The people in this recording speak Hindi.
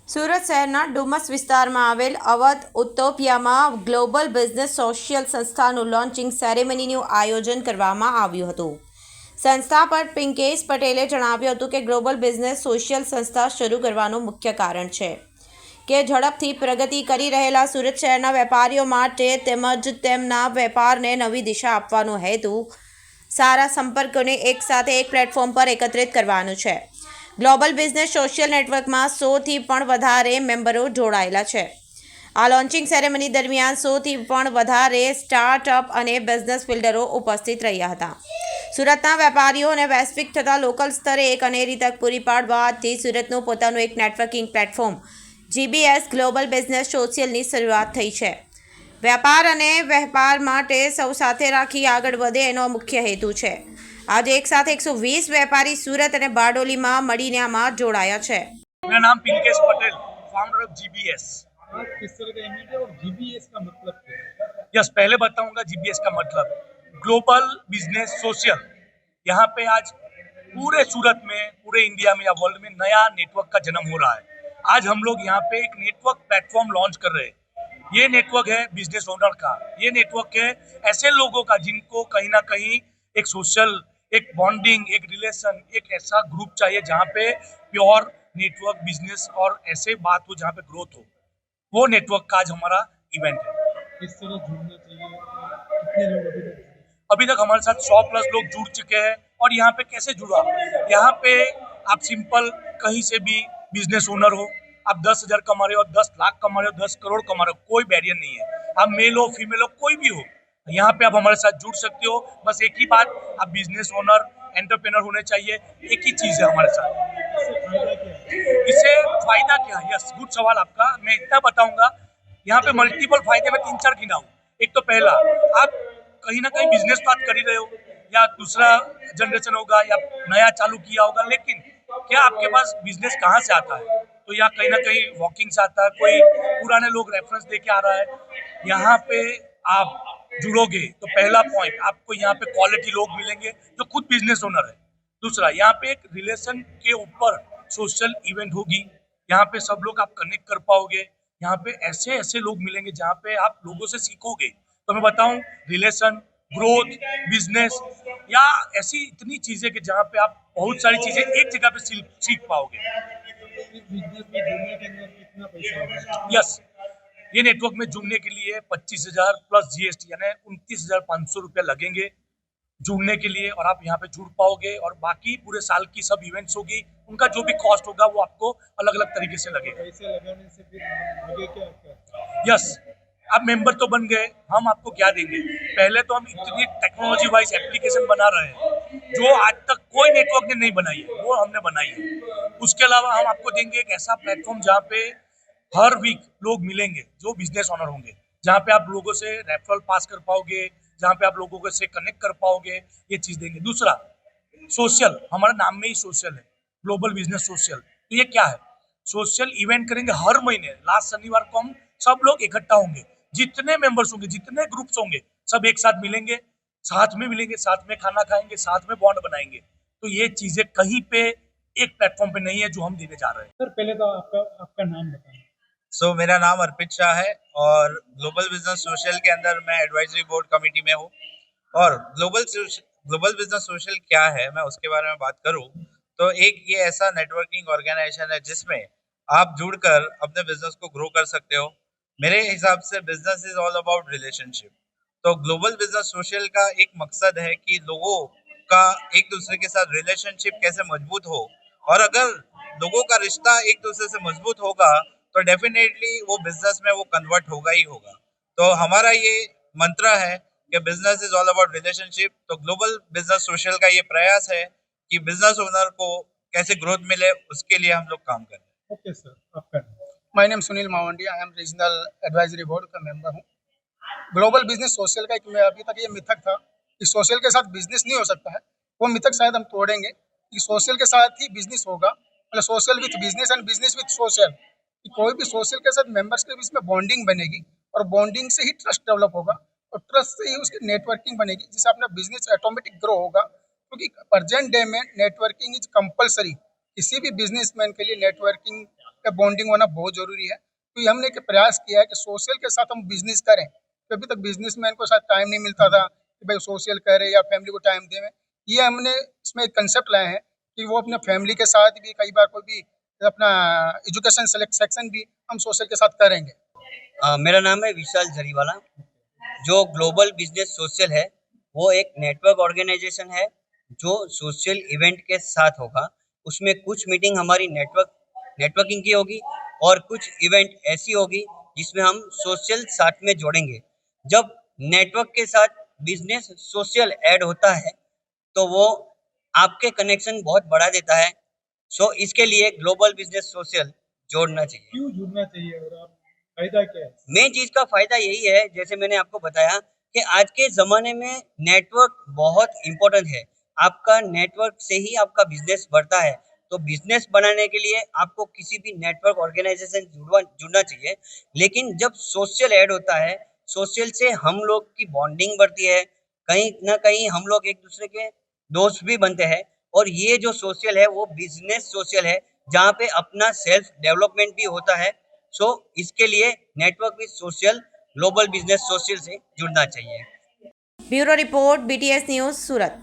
સુરત શહેરના ડુમસ વિસ્તારમાં આવેલ અવધ ઉત્તોપિયામાં ગ્લોબલ બિઝનેસ સોશિયલ સંસ્થાનું લોન્ચિંગ સેરેમનીનું આયોજન કરવામાં આવ્યું હતું. સંસ્થા પર પિંકેશ પટેલે જણાવ્યું હતું કે ગ્લોબલ બિઝનેસ સોશિયલ સંસ્થા શરૂ કરવાનું મુખ્ય કારણ છે કે ઝડપથી પ્રગતિ કરી રહેલા સુરત શહેરના વેપારીઓ માટે તેમજ તેમના વેપારને નવી દિશા આપવાનો હેતુ સારા સંપર્કોને એકસાથે એક પ્લેટફોર્મ પર એકત્રિત કરવાનું છે. ગ્લોબલ બિઝનેસ સોશિયલ નેટવર્કમાં 100થી પણ વધારે મેમ્બરો જોડાયેલા છે. આ લોન્ચિંગ સેરેમની દરમિયાન 100થી પણ વધારે સ્ટાર્ટઅપ અને બિઝનેસ બિલ્ડરો ઉપસ્થિત રહ્યા હતા. સુરતના વેપારીઓ અને વૈશ્વિક તથા લોકલ સ્તરે એક અનેરી તક પૂરી પાડવા આજથી સુરતનું પોતાનું એક networking platform GBS global business સોશિયલની શરૂઆત થઈ છે. વેપાર અને વેપાર માટે સૌ સાથે રાખી આગળ વધે એનો મુખ્ય હેતુ છે. આજે એક સાથે 120 વેપારી સુરત અને બારડોલીમાં મળીને આમાં જોડાયા છે. मेरा नाम Pinkesh Patel, founder of GBS. किस तरह का इवेंट है और जीबीएस का मतलब क्या है? यस, पहले बताऊंगा जीबीएस का मतलब ग्लोबल बिजनेस सोशल। यहाँ पे आज पूरे सूरत में, पूरे इंडिया में या वर्ल्ड में नया नेटवर्क का जन्म हो रहा है। आज हम लोग यहाँ पे एक नेटवर्क प्लेटफॉर्म लॉन्च कर रहे हैं। ये नेटवर्क है बिजनेस ओनर का, ये नेटवर्क है ऐसे लोगों का जिनको कहीं ना कहीं एक सोशल, एक बॉन्डिंग, एक रिलेशन, एक ऐसा ग्रुप चाहिए जहाँ पे प्योर नेटवर्क बिजनेस और ऐसे बात हो जहाँ पे ग्रोथ हो। वो नेटवर्क का आज हमारा इवेंट है। किस तरह जुड़ना चाहिए? कितने लोग अभी तक हमारे साथ 100+ लोग जुड़ चुके हैं। और यहाँ पे कैसे जुड़ा? यहाँ पे आप सिंपल कहीं से भी बिजनेस ओनर हो, आप 10,000 कमा रहे हो, 10 लाख कमा रहे हो, 10 करोड़ कमा रहे हो, कोई बैरियर नहीं है। आप मेल हो, फीमेल हो, कोई भी हो, यहाँ पे आप हमारे साथ जुड़ सकते हो। बस एक ही बात, आप बिजनेस ओनर, एंटरप्रेन्योर होने चाहिए। एक ही चीज है हमारे साथ। इससे फायदा क्या है? यस, गुड सवाल आपका। मैं इतना बताऊंगा, यहाँ पे मल्टीपल फायदे में 3-4 गिनाऊं। एक तो पहला, आप कहीं ना कहीं बिजनेस तो आप कर ही रहे हो, या दूसरा जनरेशन होगा या नया चालू किया होगा, लेकिन क्या आपके पास बिजनेस कहाँ से आता है? तो यहाँ कहीं ना कहीं वॉकिंग से आता है, कोई पुराने लोग रेफरेंस दे के आ रहा है। यहाँ पे आप जुड़ोगे तो पहला पॉइंट, आपको यहाँ पे क्वालिटी लोग मिलेंगे जो खुद बिजनेस ओनर है। दूसरा, यहाँ पे एक रिलेशन के ऊपर सोशल इवेंट होगी। यहाँ पे सब लोग आप कनेक्ट कर पाओगे। यहाँ पे ऐसे ऐसे लोग मिलेंगे जहाँ पे आप लोगों से सीखोगे। तो मैं बताऊं, रिलेशन, ग्रोथ, बिजनेस या ऐसी इतनी चीजें कि जहाँ पे आप बहुत सारी चीजें एक जगह पे सीख पाओगे। बिजनेस में जुड़ने के लिए कितना पैसा होगा? यस, ये नेटवर्क में जुड़ने के लिए 25,000 प्लस GST यानी 29,500 रुपया लगेंगे जुड़ने के लिए, और आप यहाँ पे जुड़ पाओगे। और बाकी पूरे साल की सब इवेंट्स होगी, उनका जो भी कॉस्ट होगा वो आपको अलग अलग तरीके से लगेगा। पैसे लगाने से फिर आगे क्या? यस, आप मेंबर तो बन गए, हम आपको क्या देंगे? पहले तो हम इतनी टेक्नोलॉजी वाइज एप्लीकेशन बना रहे हैं जो आज तक कोई नेटवर्क ने नहीं बनाई है, वो हमने बनाई है। उसके अलावा हम आपको देंगे एक ऐसा प्लेटफॉर्म जहाँ पे हर वीक लोग मिलेंगे जो बिजनेस ओनर होंगे, जहाँ पे आप लोगों से रेफरल पास कर पाओगे, जहाँ पे आप लोगों से कनेक्ट कर पाओगे, ये चीज देंगे। दूसरा, सोशल, हमारा नाम में ही सोशल है, ग्लोबल बिजनेस सोशल। तो ये क्या है? सोशल इवेंट करेंगे हर महीने। लास्ट शनिवार को हम सब लोग इकट्ठा होंगे, जितने मेंबर्स होंगे, जितने ग्रुप्स होंगे, सब एक साथ मिलेंगे, साथ में खाना खाएंगे, साथ में बॉन्ड बनाएंगे। तो ये चीजें कहीं पे एक प्लेटफॉर्म पे नहीं है जो हम देने जा रहे हैं। सर पहले तो आपका नाम बताएं। मेरा नाम अर्पित शाह है और ग्लोबल बिजनेस सोशल के अंदर मैं एडवाइजरी बोर्ड कमेटी में हूँ। और ग्लोबल बिजनेस सोशल क्या है, मैं उसके बारे में बात करूँ तो एक ये ऐसा नेटवर्किंग ऑर्गेनाइजेशन है जिसमें आप जुड़कर अपने बिजनेस को ग्रो कर सकते हो। मेरे हिसाब से business is all about relationship. तो ग्लोबल बिजनेस सोशल का एक मकसद है कि लोगों का एक दूसरे के साथ रिलेशनशिप कैसे मजबूत हो, और अगर लोगों का रिश्ता एक दूसरे से मजबूत होगा तो डेफिनेटली वो बिजनेस में वो कन्वर्ट होगा ही होगा। तो हमारा ये मंत्र है कि business is all about relationship. तो ग्लोबल बिजनेस सोशल का ये प्रयास है कि बिजनेस ओनर को कैसे ग्रोथ मिले, उसके लिए हम लोग काम कर रहे हैं। ओके सर, आपका my name Sunil Mawandiya, I am regional advisory board का मेंबर हूँ। ग्लोबल बिजनेस सोशल का एक अभी तक ये मिथक था कि सोशल के साथ बिजनेस नहीं हो सकता है, वो मिथक शायद हम तोड़ेंगे कि सोशल के साथ ही बिजनेस होगा, मतलब social with business and business with social. कि कोई भी सोशल के साथ मेंबर्स के बीच में बॉन्डिंग बनेगी, और बॉन्डिंग से ही ट्रस्ट डेवलप होगा, और ट्रस्ट से ही उसकी नेटवर्किंग बनेगी, जिससे अपना बिजनेस ऑटोमेटिक ग्रो होगा। क्योंकि प्रेजेंट डे में नेटवर्किंग इज कंपलसरी। किसी भी बिजनेसमैन के लिए नेटवर्किंग या बॉन्डिंग होना बहुत जरूरी है। तो ये हमने एक प्रयास किया है कि सोशल के साथ हम बिजनेस करें। तो अभी तक बिजनेसमैन को साथ टाइम नहीं मिलता था कि भाई सोशल करे या फैमिली को टाइम दें। ये हमने इसमें एक कंसेप्ट लाए हैं कि वो अपने फैमिली के साथ भी कई बार कोई भी अपना एजुकेशन सेक्शन भी हम सोशल के साथ करेंगे। मेरा नाम है विशाल जरीवाला। जो ग्लोबल बिजनेस सोशल है वो एक नेटवर्क ऑर्गेनाइजेशन है जो सोशल इवेंट के साथ होगा। उसमें कुछ मीटिंग हमारी नेटवर्किंग की होगी और कुछ इवेंट ऐसी होगी जिसमें हम सोशल साथ में जोड़ेंगे। जब नेटवर्क के साथ बिजनेस सोशल ऐड होता है तो वो आपके कनेक्शन बहुत बढ़ा देता है। सो इसके लिए ग्लोबल बिजनेस सोशल जोड़ना चाहिए। क्यों जुड़ना चाहिए और आप फायदा क्या है? मेन चीज का फायदा यही है, जैसे मैंने आपको बताया कि आज के जमाने में नेटवर्क बहुत इंपॉर्टेंट है। आपका नेटवर्क से ही आपका बिजनेस बढ़ता है। तो बिजनेस बनाने के लिए आपको किसी भी नेटवर्क ऑर्गेनाइजेशन जुड़ना चाहिए। लेकिन जब सोशल ऐड होता है, सोशल से हम लोग की बॉन्डिंग बढ़ती है, कहीं ना कहीं हम लोग एक दूसरे के दोस्त भी बनते हैं। और ये जो सोशल है वो बिजनेस सोशल है जहाँ पे अपना सेल्फ डेवलपमेंट भी होता है। सो इसके लिए network with social global business social से जुड़ना चाहिए। ब्यूरो रिपोर्ट BTS न्यूज़ सूरत।